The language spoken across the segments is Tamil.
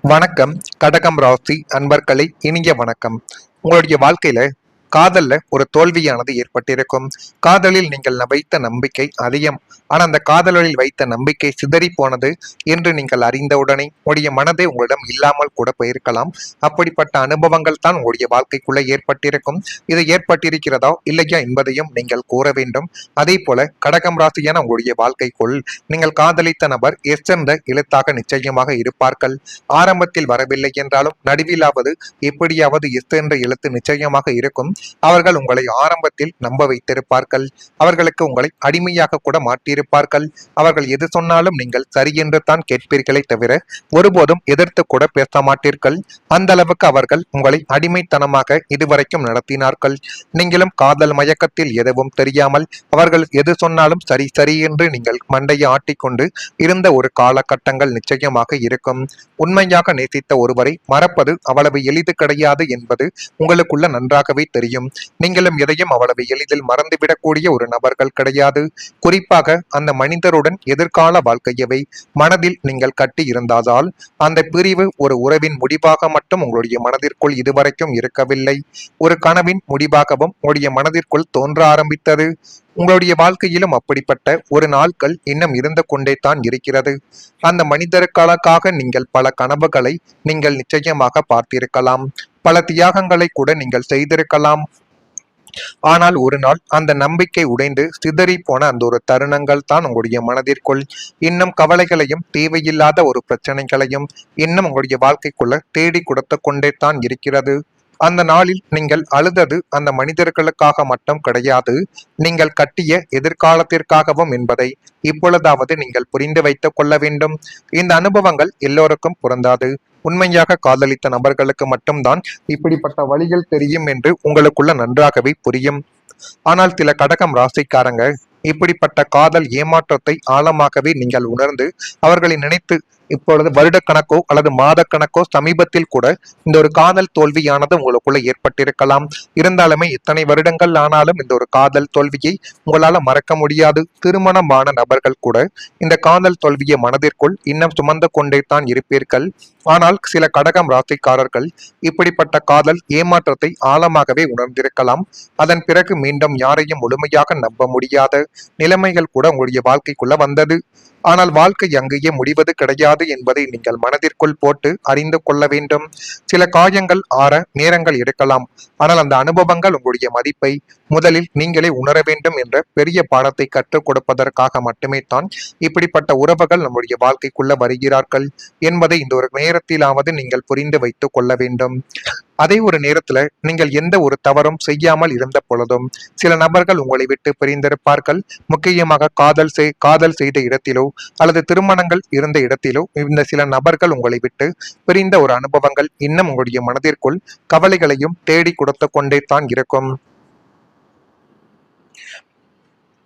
வணக்கம். கடகம் ராசி அன்பர்களே, இனிய வணக்கம். உங்களுடைய வாழ்க்கையில காதல்ல ஒரு தோல்வியானது ஏற்பட்டிருக்கும். காதலில் நீங்கள் வைத்த நம்பிக்கை அதிகம். ஆனா அந்த காதலில் வைத்த நம்பிக்கை சிதறி போனது என்று நீங்கள் அறிந்தவுடனே உங்களுடைய மனதே உங்களிடம் இல்லாமல் கூட போயிருக்கலாம். அப்படிப்பட்ட அனுபவங்கள் தான் உங்களுடைய வாழ்க்கைக்குள்ள ஏற்பட்டிருக்கும். இது ஏற்பட்டிருக்கிறதா இல்லையா என்பதையும் நீங்கள் கூற வேண்டும். அதே போல கடகம் ராசியான உங்களுடைய வாழ்க்கைக்குள் நீங்கள் காதலித்த நபர் எச்சென்ற எழுத்தாக நிச்சயமாக இருப்பார்கள். ஆரம்பத்தில் வரவில்லை என்றாலும் நடுவிலாவது எப்படியாவது எஸ் என்ற எழுத்து நிச்சயமாக இருக்கும். அவர்கள் உங்களை ஆரம்பத்தில் நம்ப வைத்திருப்பார்கள். அவர்களுக்கு உங்களை அடிமையாக கூட மாற்றியிருப்பார்கள். அவர்கள் எது சொன்னாலும் நீங்கள் சரி என்று தான் கேட்பீர்களே தவிர ஒருபோதும் எதிர்த்து கூட பேச மாட்டீர்கள். அந்த அளவுக்கு அவர்கள் உங்களை அடிமைத்தனமாக இதுவரைக்கும் நடத்தினார்கள். நீங்களும் காதல் மயக்கத்தில் எதுவும் தெரியாமல் அவர்கள் எது சொன்னாலும் சரி சரி என்று நீங்கள் மண்டையை ஆட்டிக்கொண்டு இருந்த ஒரு காலகட்டங்கள் நிச்சயமாக இருக்கும். உண்மையாக நேசித்த ஒருவரை மறப்பது அவ்வளவு எளிது கிடையாது என்பது உங்களுக்குள்ள நன்றாகவே தெரியும். நீங்களும் எதையும் அவ்வளவு எளிதில் மறந்துவிடக்கூடிய ஒரு நபர்கள் கிடையாது. குறிப்பாக அந்த மனிதருடன் எதிர்கால வாழ்க்கையவை மனதில் நீங்கள் கட்டி இருந்தால் அந்த பிரிவு ஒரு உறவின் முடிவாக மட்டும் உங்களுடைய மனதிற்குள் இதுவரைக்கும் இருக்கவில்லை. ஒரு கனவின் முடிவாகவும் உங்களுடைய மனதிற்குள் தோன்ற ஆரம்பித்தது. உங்களுடைய வாழ்க்கையிலும் அப்படிப்பட்ட ஒரு நாட்கள் இன்னும் இருந்து கொண்டே தான் இருக்கிறது. அந்த மனிதர்களுக்காக நீங்கள் பல கனவுகளை நீங்கள் நிச்சயமாக பார்த்திருக்கலாம். பல தியாகங்களை கூட நீங்கள் செய்திருக்கலாம். ஆனால் ஒரு நாள் அந்த நம்பிக்கை உடைந்து சிதறி போன அந்த ஒரு தருணங்கள் தான் உங்களுடைய மனதிற்குள் இன்னும் கவலைகளையும் தேவையில்லாத ஒரு பிரச்சனைகளையும் இன்னும் உங்களுடைய வாழ்க்கைக்குள்ள தேடி கொடுத்து கொண்டே தான் இருக்கிறது. அந்த நாளில் நீங்கள் அழுதது அந்த மனிதர்களுக்காக மட்டும் கிடையாது, நீங்கள் கட்டிய எதிர்காலத்திற்காகவும் என்பதை இப்பொழுதாவது நீங்கள் புரிந்து வைத்துக் கொள்ள வேண்டும். இந்த அனுபவங்கள் எல்லோருக்கும் பொருந்தாது. உண்மையாக காதலித்த நபர்களுக்கு மட்டும்தான் இப்படிப்பட்ட வழிகள் தெரியும் என்று உங்களுக்குள்ள நன்றாகவே புரியும். ஆனால் சில கடகம் ராசிக்காரங்க இப்படிப்பட்ட காதல் ஏமாற்றத்தை ஆழமாகவே நீங்கள் உணர்ந்து அவர்களை நினைத்து இப்பொழுது வருடக்கணக்கோ அல்லது மாத கணக்கோ சமீபத்தில் கூட இந்த ஒரு காதல் தோல்வியானது உங்களுக்குள்ள ஏற்பட்டிருக்கலாம். இருந்தாலுமே இத்தனை வருடங்கள் ஆனாலும் இந்த ஒரு காதல் தோல்வியை உங்களால மறக்க முடியாது. திருமணமான நபர்கள் கூட இந்த காதல் தோல்வியை மனதிற்குள் இன்னும் சுமந்து கொண்டே தான் இருப்பீர்கள். ஆனால் சில கடகம் ராசிக்காரர்கள் இப்படிப்பட்ட காதல் ஏமாற்றத்தை ஆழமாகவே உணர்ந்திருக்கலாம். அதன் பிறகு மீண்டும் யாரையும் முழுமையாக நம்ப முடியாத நிலைமைகள் கூட உங்களுடைய வாழ்க்கைக்குள்ள வந்தது. ஆனால் வாழ்க்கை அங்கேயே முடிவது கிடையாது என்பதை நீங்கள் மனதிற்குள் போட்டு அறிந்து கொள்ள வேண்டும். சில காயங்கள் ஆற நேரங்கள் எடுக்கலாம். ஆனால் அந்த அனுபவங்கள் உங்களுடைய மதிப்பை முதலில் நீங்களே உணர வேண்டும் என்ற பெரிய பாடத்தை கற்றுக் கொடுப்பதற்காக மட்டுமே தான் இப்படிப்பட்ட உறவுகள் நம்முடைய வாழ்க்கைக்குள்ள வருகிறார்கள் என்பதை இந்த ஒரு நேரத்திலாவது நீங்கள் புரிந்து வைத்துக் கொள்ள வேண்டும். அதே ஒரு நேரத்துல நீங்கள் எந்த ஒரு தவறும் செய்யாமல் இருந்த பொழுதும் சில நபர்கள் உங்களை விட்டு பிரிந்திருப்பார்கள். முக்கியமாக காதல் செய்த இடத்திலோ அல்லது திருமணங்கள் இருந்த இடத்திலோ இந்த சில நபர்கள் உங்களை விட்டு பிரிந்த ஒரு அனுபவங்கள் இன்னும் உங்களுடைய மனதிற்குள் கவலைகளையும் தேடி கொடுத்து கொண்டே தான் இருக்கும்.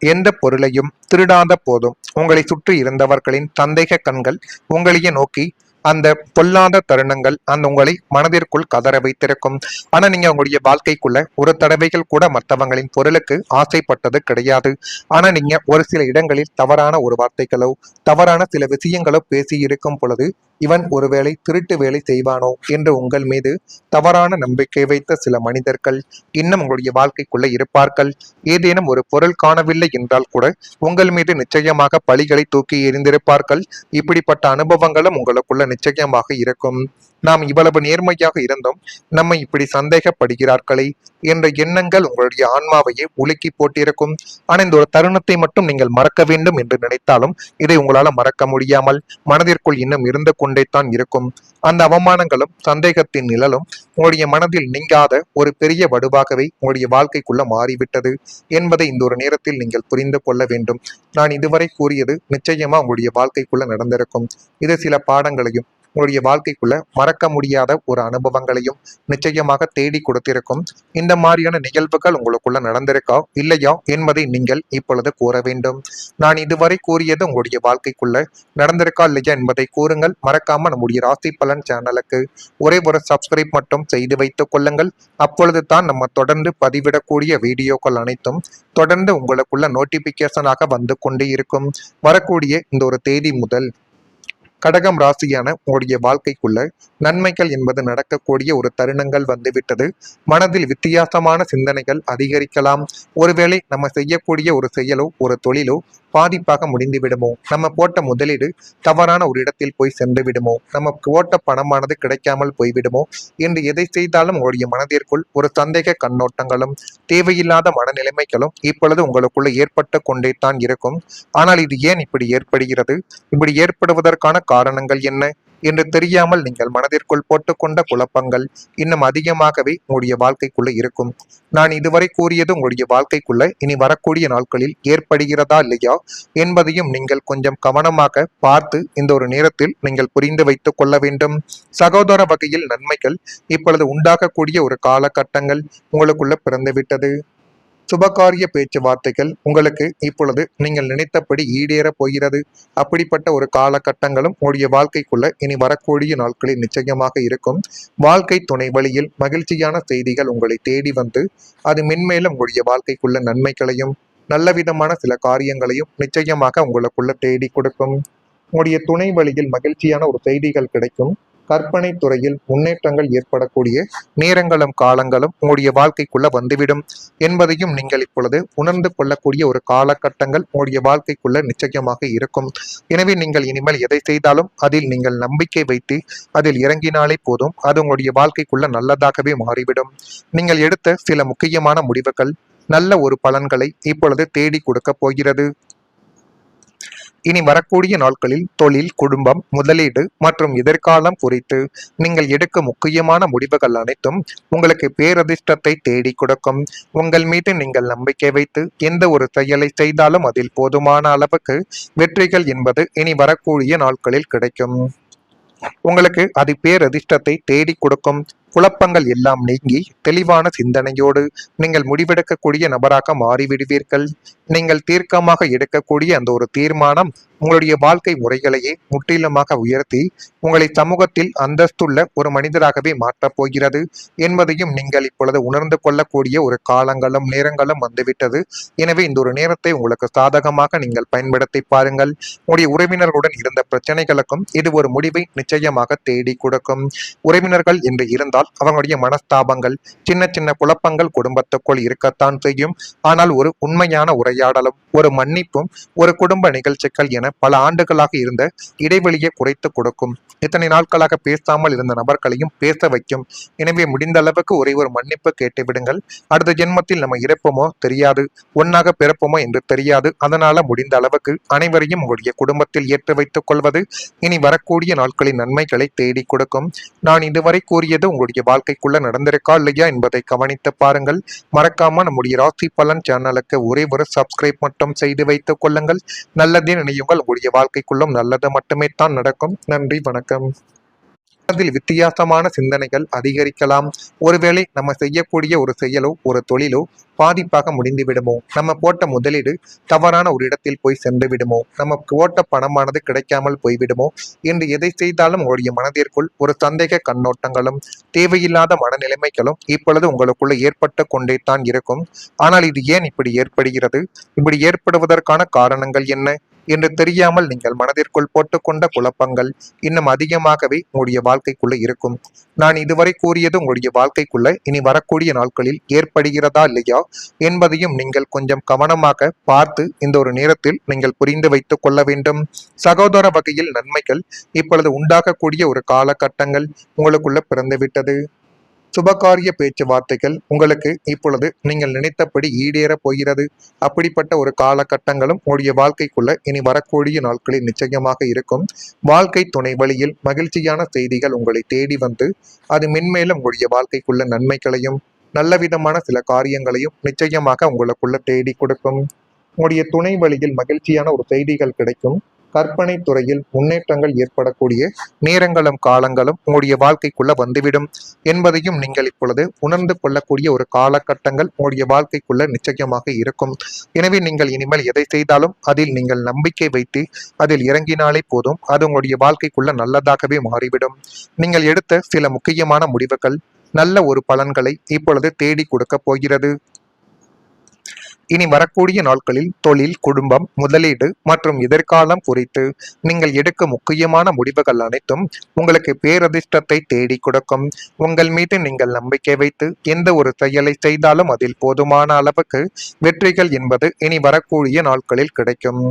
எந்த பொருளையும் திருடாத போதும் உங்களை சுற்றி இருந்தவர்களின் சந்தேக கண்கள் உங்களையே நோக்கி அந்த பொல்லாத தருணங்கள் அந்த உங்களை மனதிற்குள் கதற வைத்திருக்கும். ஆனா நீங்க உங்களுடைய வாழ்க்கைக்குள்ள ஒரு தடவைகள் கூட மற்றவங்களின் பொருளுக்கு ஆசைப்பட்டது கிடையாது. ஆனா நீங்க ஒரு சில இடங்களில் தவறான ஒரு வார்த்தைகளோ தவறான சில விஷயங்களோ பேசி இருக்கும் பொழுது இவன் ஒருவேளை திருட்டு வேலை செய்வானோ என்று உங்கள் மீது தவறான நம்பிக்கை வைத்த சில மனிதர்கள் இன்னும் உங்களுடைய வாழ்க்கைக்குள்ள இருப்பார்கள். ஏதேனும் ஒரு பொருள் காணவில்லை என்றால் கூட உங்கள் மீது நிச்சயமாக பழிகளை தூக்கி எறிந்திருப்பார்கள். இப்படிப்பட்ட அனுபவங்களும் உங்களுக்குள்ள நிச்சயமாக இருக்கும். நாம் இவ்வளவு நேர்மையாக இருந்தும் நம்மை இப்படி சந்தேகப்படுகிறார்களே என்ற எண்ணங்கள் உங்களுடைய ஆன்மாவையே உலுக்கி போட்டிருக்கும். ஆனா இந்த ஒரு தருணத்தை மட்டும் நீங்கள் மறக்க வேண்டும் என்று நினைத்தாலும் இதை உங்களால மறக்க முடியாமல் மனதிற்குள் இன்னும் இருந்து கொண்டே தான் இருக்கும். அந்த அவமானங்களும் சந்தேகத்தின் நிழலும் உங்களுடைய மனதில் நீங்காத ஒரு பெரிய வடுவாகவே உங்களுடைய வாழ்க்கைக்குள்ள மாறிவிட்டது என்பதை இந்த ஒரு நேரத்தில் நீங்கள் புரிந்து கொள்ள வேண்டும். நான் இதுவரை கூறியது நிச்சயமா உங்களுடைய வாழ்க்கைக்குள்ள நடந்திருக்கும். இது சில பாடங்களையும் உங்களுடைய வாழ்க்கைக்குள்ள மறக்க முடியாத ஒரு அனுபவங்களையும் நிச்சயமாக தேடி கொடுத்திருக்கும். இந்த மாதிரியான நிகழ்வுகள் உங்களுக்குள்ள நடந்திருக்கா இல்லையா என்பதை நீங்கள் இப்பொழுது கூற வேண்டும். நான் இதுவரை கூறியது உங்களுடைய வாழ்க்கைக்குள்ள நடந்திருக்கா இல்லையா என்பதை கூறுங்கள். மறக்காம நம்முடைய ராசி பலன் சேனலுக்கு ஒரே ஒரு சப்ஸ்கிரைப் மட்டும் செய்து வைத்துக் கொள்ளுங்கள். அப்பொழுது தான் நம்ம தொடர்ந்து பதிவிடக்கூடிய வீடியோக்கள் அனைத்தும் தொடர்ந்து உங்களுக்குள்ள நோட்டிபிகேஷனாக வந்து கொண்டே இருக்கும். வரக்கூடிய இந்த ஒரு தேதி முதல் கடகம் ராசியான உங்களுடைய வாழ்க்கைக்குள்ள நன்மைகள் என்பது நடக்கக்கூடிய ஒரு தருணங்கள் வந்துவிட்டது. மனதில் வித்தியாசமான சிந்தனைகள் அதிகரிக்கலாம். ஒருவேளை நம்ம செய்யக்கூடிய ஒரு செயலோ ஒரு தொழிலோ பாதிப்பாக முடிந்து விடுமோ, நம்ம போட்ட முதலீடு தவறான ஒரு இடத்தில் போய் சென்று விடுமோ, நமக்கு போட்ட பணமானது கிடைக்காமல் போய்விடுமோ என்று எதை செய்தாலும் உங்களுடைய மனதிற்குள் ஒரு சந்தேக கண்ணோட்டங்களும் தேவையில்லாத மனநிலைமைகளும் இப்பொழுது உங்களுக்குள்ள ஏற்பட்டு கொண்டே தான் இருக்கும். ஆனால் இது ஏன் இப்படி ஏற்படுகிறது, இப்படி ஏற்படுவதற்கான காரணங்கள் என்ன என்று தெரியாமல் நீங்கள் மனதிற்குள் போட்டுக்கொண்ட குழப்பங்கள் இன்னும் அதிகமாகவே உங்களுடைய வாழ்க்கைக்குள்ள இருக்கும். நான் இதுவரை கூறியது உங்களுடைய வாழ்க்கைக்குள்ள இனி வரக்கூடிய நாட்களில் ஏற்படுகிறதா இல்லையா என்பதையும் நீங்கள் கொஞ்சம் கவனமாக பார்த்து இந்த ஒரு நேரத்தில் நீங்கள் புரிந்து வைத்துக் கொள்ள வேண்டும். சகோதர வகையில் நன்மைகள் இப்பொழுது உண்டாகக்கூடிய ஒரு காலகட்டங்கள் உங்களுக்குள்ள பிறந்துவிட்டது. சுபகாரிய பேச்சுவார்த்தைகள் உங்களுக்கு இப்பொழுது நீங்கள் நினைத்தபடி ஈடேற போகிறது. அப்படிப்பட்ட ஒரு காலகட்டங்களும் உங்களுடைய வாழ்க்கைக்குள்ள இனி வரக்கூடிய நாட்களில் நிச்சயமாக இருக்கும். வாழ்க்கை துணை வழியில் மகிழ்ச்சியான செய்திகள் உங்களை தேடி வந்து அது மென்மேலும் உங்களுடைய வாழ்க்கைக்குள்ள நன்மைகளையும் நல்ல விதமான சில காரியங்களையும் நிச்சயமாக உங்களுக்குள்ள தேடி கொடுக்கும். உங்களுடைய துணை வழியில் மகிழ்ச்சியான ஒரு செய்திகள் கிடைக்கும். கற்பனை துறையில் முன்னேற்றங்கள் ஏற்படக்கூடிய நேரங்களும் காலங்களும் உங்களுடைய வாழ்க்கைக்குள்ள வந்துவிடும் என்பதையும் நீங்கள் இப்பொழுது உணர்ந்து கொள்ளக்கூடிய ஒரு காலகட்டங்கள் உங்களுடைய வாழ்க்கைக்குள்ள நிச்சயமாக இருக்கும். எனவே நீங்கள் இனிமேல் எதை செய்தாலும் அதில் நீங்கள் நம்பிக்கை வைத்து அதில் இறங்கினாலே போதும், அது உங்களுடைய வாழ்க்கைக்குள்ள நல்லதாகவே மாறிவிடும். நீங்கள் எடுத்த சில முக்கியமான முடிவுகள் நல்ல ஒரு பலன்களை இப்பொழுது தேடி கொடுக்க போகிறது. இனி வரக்கூடிய நாட்களில் தொழில், குடும்பம், முதலீடு மற்றும் எதிர்காலம் குறித்து நீங்கள் எடுக்கும் முக்கியமான முடிவுகள் அனைத்தும் உங்களுக்கு பேரதிர்ஷ்டத்தை தேடி கொடுக்கும். உங்கள் மீது நீங்கள் நம்பிக்கை வைத்து எந்த ஒரு செயலை செய்தாலும் அதில் போதுமான அளவுக்கு வெற்றிகள் என்பது இனி வரக்கூடிய நாட்களில் கிடைக்கும். உங்களுக்கு அது பேரதிர்ஷ்டத்தை தேடி கொடுக்கும். குழப்பங்கள் எல்லாம் நீங்கி தெளிவான சிந்தனையோடு நீங்கள் முடிவெடுக்கக்கூடிய நபராக மாறிவிடுவீர்கள். நீங்கள் தீர்க்கமாக எடுக்கக்கூடிய அந்த ஒரு தீர்மானம் உங்களுடைய வாழ்க்கை முறைகளையே முற்றிலுமாக உயர்த்தி உங்களை சமூகத்தில் அந்தஸ்துள்ள ஒரு மனிதராகவே மாற்றப் போகிறது என்பதையும் நீங்கள் இப்பொழுது உணர்ந்து கொள்ளக்கூடிய ஒரு காலங்களும் நேரங்களும் வந்துவிட்டது. எனவே இந்த ஒரு நேரத்தை உங்களுக்கு சாதகமாக நீங்கள் பயன்படுத்தி பாருங்கள். உங்களுடைய உறவினர்களுடன் இருந்த பிரச்சனைகளுக்கும் இது ஒரு முடிவை நிச்சயமாக தேடி கொடுக்கும். உறவினர்கள் என்று இருந்தால் அவங்களுடைய மனஸ்தாபங்கள், சின்ன சின்ன குழப்பங்கள் குடும்பத்துக்குள் இருக்கத்தான் செய்யும். ஆனால் ஒரு உண்மையான உரையாடலும் ஒரு மன்னிப்பும் ஒரு குடும்ப நிகழ்ச்சிகள் என பல ஆண்டுகளாக இருந்த இடைவெளியை குறைத்து கொடுக்கும். இத்தனை நாட்களாக பேசாமல் இருந்த நபர்களையும் பேச வைக்கும். எனவே முடிந்த அளவுக்கு ஒரே ஒரு மன்னிப்பு கேட்டு விடுங்கள். அடுத்த ஜென்மத்தில் நம்ம இறப்போமோ தெரியாது, ஒன்னாக பிறப்போமோ என்று தெரியாது. அதனால முடிந்த அளவுக்கு அனைவரையும் உங்களுடைய குடும்பத்தில் ஏற்று வைத்துக் கொள்வது இனி வரக்கூடிய நாட்களின் நன்மைகளை தேடி கொடுக்கும். நான் இதுவரை கூறியது உங்களுடைய வாழ்க்கைக்குள்ள நடந்திருக்கா இல்லையா என்பதை கவனித்து பாருங்கள். மறக்காம நம்முடைய ராசி பலன் சேனலுக்கு ஒரே ஒரு சப்ஸ்கிரைப் மட்டும் செய்து வைத்துக் கொள்ளுங்கள். நல்லதே நினையுங்கள், உங்களுடைய வாழ்க்கைக்குள்ளும் நல்லது மட்டுமே தான் நடக்கும். நன்றி, வணக்கம். அதில் வித்தியாசமான சிந்தனைகள் அதிகரிக்கலாம். ஒருவேளை நம்ம செய்யக்கூடிய ஒரு செயலோ ஒரு தொழிலோ பாதிப்பாக முடிந்து விடுமோ, நம்ம போட்ட முதலீடு தவறான ஒரு இடத்தில் போய் சென்று விடுமோ, நமக்கு போட்ட பணமானது கிடைக்காமல் போய்விடுமோ என்று எதை செய்தாலும் உங்களுடைய மனதிற்குள் ஒரு சந்தேக கண்ணோட்டங்களும் தேவையில்லாத மனநிலைமைகளும் இப்பொழுது உங்களுக்குள்ள ஏற்பட்டு கொண்டே தான் இருக்கும். ஆனால் இது ஏன் இப்படி ஏற்படுகிறது, இப்படி ஏற்படுவதற்கான காரணங்கள் என்ன என்று தெரியாமல் நீங்கள் மனதிற்குள் போட்டுக்கொண்ட குழப்பங்கள் இன்னும் அதிகமாகவே உங்களுடைய வாழ்க்கைக்குள்ள இருக்கும். நான் இதுவரை கூறியது உங்களுடைய வாழ்க்கைக்குள்ள இனி வரக்கூடிய நாட்களில் ஏற்படுகிறதா இல்லையா என்பதையும் நீங்கள் கொஞ்சம் கவனமாக பார்த்து இந்த ஒரு நேரத்தில் நீங்கள் புரிந்து வைத்துக் கொள்ள வேண்டும். சகோதர வகையில் நன்மைகள் இப்பொழுது உண்டாகக்கூடிய ஒரு காலகட்டங்கள் உங்களுக்குள்ள பிறந்துவிட்டது. சுபகாரிய பேச்சுவார்த்தைகள் உங்களுக்கு இப்பொழுது நீங்கள் நினைத்தபடி ஈடேற போகிறது. அப்படிப்பட்ட ஒரு காலகட்டங்களும் உங்களுடைய வாழ்க்கைக்குள்ள இனி வரக்கூடிய நாட்களில் நிச்சயமாக இருக்கும். வாழ்க்கை துணை வழியில் மகிழ்ச்சியான செய்திகள் உங்களை தேடி வந்து அது மென்மேலும் உங்களுடைய வாழ்க்கைக்குள்ள நன்மைகளையும் நல்ல விதமான சில காரியங்களையும் நிச்சயமாக உங்களுக்குள்ள தேடி கொடுக்கும். உங்களுடைய துணை வழியில் மகிழ்ச்சியான ஒரு செய்திகள் கிடைக்கும். கற்பனை துறையில் முன்னேற்றங்கள் ஏற்படக்கூடிய நேரங்களும் காலங்களும் உங்களுடைய வாழ்க்கைக்குள்ள வந்துவிடும் என்பதையும் நீங்கள் இப்பொழுது உணர்ந்து கொள்ளக்கூடிய ஒரு காலகட்டங்கள் உங்களுடைய வாழ்க்கைக்குள்ள நிச்சயமாக இருக்கும். எனவே நீங்கள் இனிமேல் எதை செய்தாலும் அதில் நீங்கள் நம்பிக்கை வைத்து அதில் இறங்கினாலே போதும், அது உங்களுடைய வாழ்க்கைக்குள்ள நல்லதாகவே மாறிவிடும். நீங்கள் எடுத்த சில முக்கியமான முடிவுகள் நல்ல ஒரு பலன்களை இப்பொழுது தேடி கொடுக்க போகிறது. இனி வரக்கூடிய நாட்களில் தொழில், குடும்பம், முதலீடு மற்றும் எதிர்காலம் குறித்து நீங்கள் எடுக்கும் முக்கியமான முடிவுகள் அனைத்தும் உங்களுக்கு பேரதிர்ஷ்டத்தை தேடி கொடுக்கும். உங்கள் மீது நீங்கள் நம்பிக்கை வைத்து எந்த ஒரு செயலை செய்தாலும் அதில் போதுமான அளவுக்கு வெற்றிகள் என்பது இனி வரக்கூடிய நாட்களில் கிடைக்கும்.